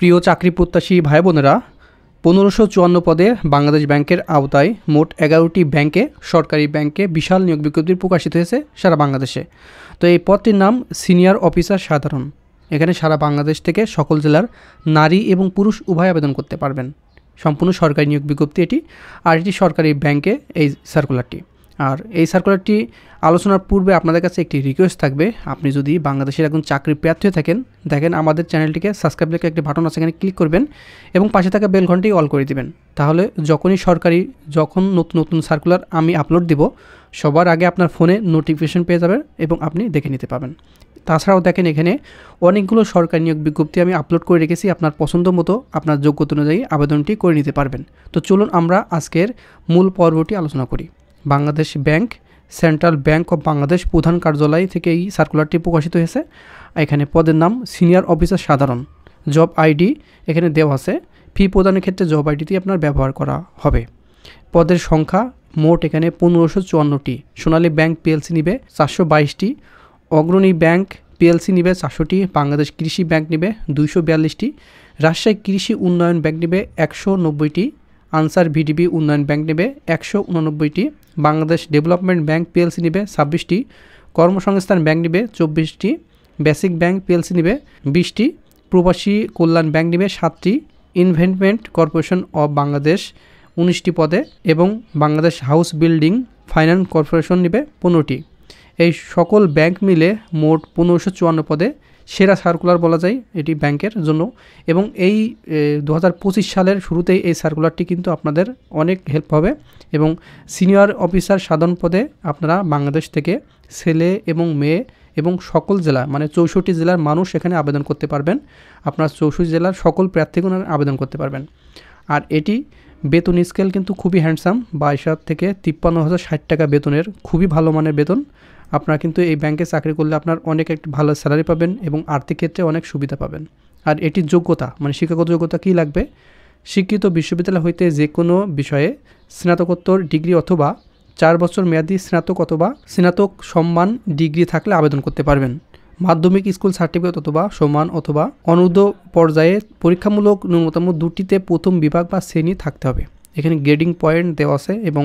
প্রিয় চাকরি প্রত্যাশী ভাই বোনেরা, 1554 পদে বাংলাদেশ ব্যাংকের আওতায় মোট 11টি ব্যাংকে সরকারি ব্যাংকে বিশাল নিয়োগ বিজ্ঞপ্তি প্রকাশিত হয়েছে সারা বাংলাদেশে। তো এই পদটির নাম সিনিয়র অফিসার সাধারণ। এখানে সারা বাংলাদেশ থেকে সকল জেলার নারী এবং পুরুষ উভয় আবেদন করতে পারবেন। সম্পূর্ণ সরকারি নিয়োগ বিজ্ঞপ্তি এটি, আর এটি সরকারি ব্যাংকে এই সার্কুলারটি। আর এই সার্কুলারটি আলোচনার পূর্বে আপনাদের কাছে একটি রিকোয়েস্ট থাকবে, আপনি যদি বাংলাদেশের একজন চাকরি প্রার্থী হয়ে থাকেন, দেখেন আমাদের চ্যানেলটিকে সাবস্ক্রাইব লেখা একটি বাটন আছে, এখানে ক্লিক করবেন এবং পাশে থাকা বেল ঘন্টি অল করে দিবেন। তাহলে যখন নতুন নতুন সার্কুলার আমি আপলোড দিব, সবার আগে আপনার ফোনে নোটিফিকেশন পেয়ে যাবেন এবং আপনি দেখে নিতে পাবেন। তাছাড়াও দেখেন, এখানে অনেকগুলো সরকারি নিয়োগ বিজ্ঞপ্তি আমি আপলোড করে রেখেছি, আপনার পছন্দ মতো আপনার যোগ্যতা অনুযায়ী আবেদনটি করে নিতে পারবেন। তো চলুন আমরা আজকের মূল পর্বটি আলোচনা করি। Bangladesh bank, central bank of Bangladesh প্রধান কার্যালয় থেকে এই সার্কুলারটি প্রকাশিত হয়েছে। এখানে পদের নাম সিনিয়র অফিসার সাধারণ। জব আইডি এখানে দেওয়া আছে। ফি প্রদানের ক্ষেত্রে জব আইডিটি আপনার ব্যবহার করা হবে। পদের সংখ্যা মোট এখানে 1554টি। সোনালী ব্যাংক পিএলসি নিবে 422টি, অগ্রণী ব্যাংক পিএলসি নিবে 400টি, বাংলাদেশ কৃষি ব্যাংক নিবে 242টি, রাজশাহী কৃষি উন্নয়ন ব্যাংক নিবে 190টি, আনসার ভিডিবি উন্নয়ন ব্যাংক নেবে 189টি, বাংলাদেশ ডেভেলপমেন্ট ব্যাংক পিএলসি নেবে 26টি, কর্মসংস্থান ব্যাংক নেবে 24টি, বেসিক ব্যাংক পিএলসি নেবে 20টি, প্রবাসী কল্যাণ ব্যাংক নেবে 7টি, ইনভেস্টমেন্ট কর্পোরেশন অব বাংলাদেশ 19টি পদে এবং Bangladesh house building finance corporation নেবে 15টি। এই সকল ব্যাংক মিলে মোট 1554 পদে সেরা সার্কুলার বলা যায় এটি ব্যাংকের জন্য। এবং এই 2025 সালের শুরুতেই এই সার্কুলারটি কিন্তু আপনাদের অনেক হেল্প হবে। এবং সিনিয়র অফিসার সাধারণ পদে আপনারা বাংলাদেশ থেকে ছেলে এবং মেয়ে এবং সকল জেলা মানে 64 জেলার মানুষ এখানে আবেদন করতে পারবেন। আপনার 64 জেলার সকল প্রার্থীগণ আবেদন করতে পারবেন। আর এটি বেতন স্কেল কিন্তু খুবই হ্যান্ডসাম, 22,000 থেকে 53,060 টাকা বেতনের, খুবই ভালো মানের বেতন। আপনারা কিন্তু এই ব্যাংকে চাকরি করলে আপনার অনেক একটি ভালো স্যালারি পাবেন এবং আর্থিক ক্ষেত্রে অনেক সুবিধা পাবেন। আর এটির যোগ্যতা মানে শিক্ষাগত যোগ্যতা কী লাগবে? শিক্ষিত বিশ্ববিদ্যালয় হইতে যে কোনো বিষয়ে স্নাতকোত্তর ডিগ্রি অথবা 4 বছর মেয়াদী স্নাতক অথবা স্নাতক সম্মান ডিগ্রি থাকলে আবেদন করতে পারবেন। মাধ্যমিক স্কুল সার্টিফিকেট অথবা সমান অথবা অনূর্ধ্ব পর্যায়ে পরীক্ষামূলক ন্যূনতম 2টিতে প্রথম বিভাগ বা শ্রেণী থাকতে হবে। এখানে গ্রেডিং পয়েন্ট দেওয়া আছে এবং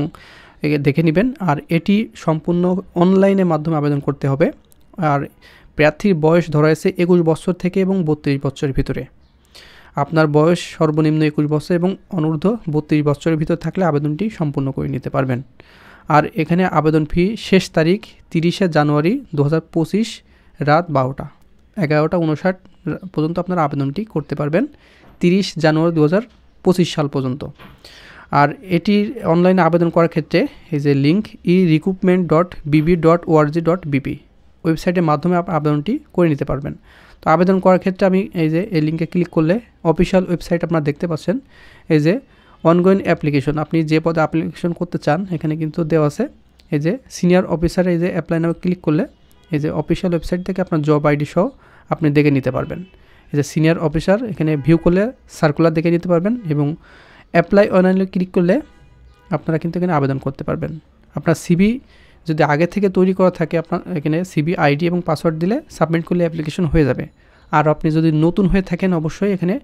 দেখে নেবেন। আর এটি সম্পূর্ণ অনলাইনের মাধ্যমে আবেদন করতে হবে। আর প্রার্থীর বয়স ধরা হয়েছে 21 বছর থেকে এবং 32 বছরের ভিতরে। আপনার বয়স সর্বনিম্ন 21 বছর এবং অনূর্ধ্ব 32 বছরের ভিতর থাকলে আবেদনটি সম্পূর্ণ করে নিতে পারবেন। আর এখানে আবেদন ফি শেষ তারিখ 30শে জানুয়ারি 2025 রাত 12টা 11:59 পর্যন্ত আপনারা আবেদনটি করতে পারবেন, 30 জানুয়ারি 2025 সাল পর্যন্ত। আর এটির অনলাইনে আবেদন করার ক্ষেত্রে এই যে লিঙ্ক recruitment.bb.org.bp ওয়েবসাইটের মাধ্যমে আবেদনটি করে নিতে পারবেন। তো আবেদন করার ক্ষেত্রে আমি এই যে এই লিঙ্কে ক্লিক করলে অফিসিয়াল ওয়েবসাইট আপনারা দেখতে পাচ্ছেন। এই যে অনগোয়িং অ্যাপ্লিকেশন, আপনি যে পদে অ্যাপ্লিকেশন করতে চান এখানে কিন্তু দেওয়া আছে। এই যে সিনিয়র অফিসার, এই যে অ্যাপ্লাই নামে ক্লিক করলে এই যে অফিসিয়াল ওয়েবসাইট থেকে আপনার জব আইডি সহ আপনি দেখে নিতে পারবেন। এই যে সিনিয়র অফিসার, এখানে ভিউ করলে সার্কুলার দেখে নিতে পারবেন এবং অ্যাপ্লাই অনলাইনে ক্লিক করলে আপনারা কিন্তু এখানে আবেদন করতে পারবেন। আপনার সিভি যদি আগে থেকে তৈরি করা থাকে, আপনার এখানে সিভি আইডি এবং পাসওয়ার্ড দিলে সাবমিট করলে অ্যাপ্লিকেশন হয়ে যাবে। আর আপনি যদি নতুন হয়ে থাকেন অবশ্যই এখানে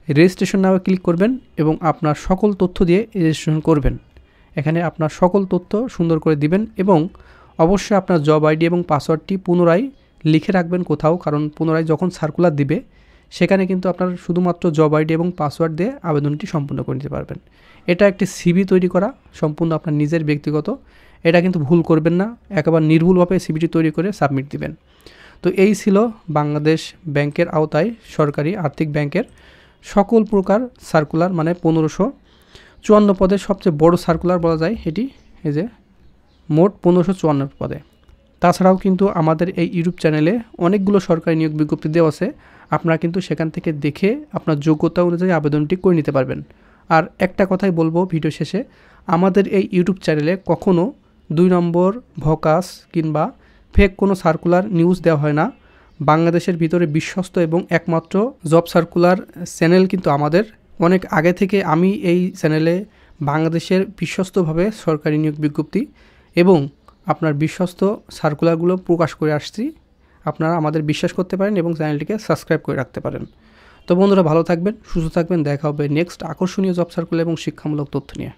রেজিস্ট্রেশন নামে ক্লিক করবেন এবং আপনার সকল তথ্য দিয়ে রেজিস্ট্রেশন করবেন। এখানে আপনার সকল তথ্য সুন্দর করে দিবেন এবং অবশ্যই আপনার জব আইডি এবং পাসওয়ার্ডটি পুনরায় লিখে রাখবেন কোথাও, কারণ পুনরায় যখন সার্কুলার দিবে সেখানে কিন্তু আপনার শুধুমাত্র জব আইডি এবং পাসওয়ার্ড দিয়ে আবেদনটি সম্পূর্ণ করে নিতে পারবেন। এটা একটি সিভি তৈরি করা, সম্পূর্ণ আপনার নিজের ব্যক্তিগত, এটা কিন্তু ভুল করবেন না, একেবারে নির্ভুলভাবে সিভিটি তৈরি করে সাবমিট দিবেন। তো এই ছিল বাংলাদেশ ব্যাংকের আওতায় সরকারি আর্থিক ব্যাংকের সকল প্রকার সার্কুলার, মানে 1554 পদের সবচেয়ে বড় সার্কুলার বলা যায় এটি। এই যে মোট 1554 পদে। তাছাড়াও কিন্তু আমাদের এই ইউটিউব চ্যানেলে অনেকগুলো সরকারি নিয়োগ বিজ্ঞপ্তি দেওয়া আছে, আপনারা কিন্তু সেখান থেকে দেখে আপনার যোগ্যতা অনুযায়ী আবেদনটি করে নিতে পারবেন। আর একটা কথাই বলবো ভিডিও শেষে, আমাদের এই ইউটিউব চ্যানেলে কখনো 2 নম্বর ভকাস কিংবা ফেক কোনো সার্কুলার নিউজ দেওয়া হয় না। বাংলাদেশের ভিতরে বিশ্বস্ত এবং একমাত্র জব সার্কুলার চ্যানেল কিন্তু আমাদের। অনেক আগে থেকে আমি এই চ্যানেলে বাংলাদেশের বিশ্বস্তভাবে সরকারি নিয়োগ বিজ্ঞপ্তি এবং আপনার বিশ্বস্ত সার্কুলারগুলো প্রকাশ করে আসছি। আপনারা আমাদের বিশ্বাস করতে পারেন এবং চ্যানেলটিকে সাবস্ক্রাইব করে রাখতে পারেন। তো বন্ধুরা ভালো থাকবেন, সুস্থ থাকবেন, দেখা হবে নেক্সট আকর্ষণীয় জব সার্কুল এবং শিক্ষামূলক তথ্য নিয়ে।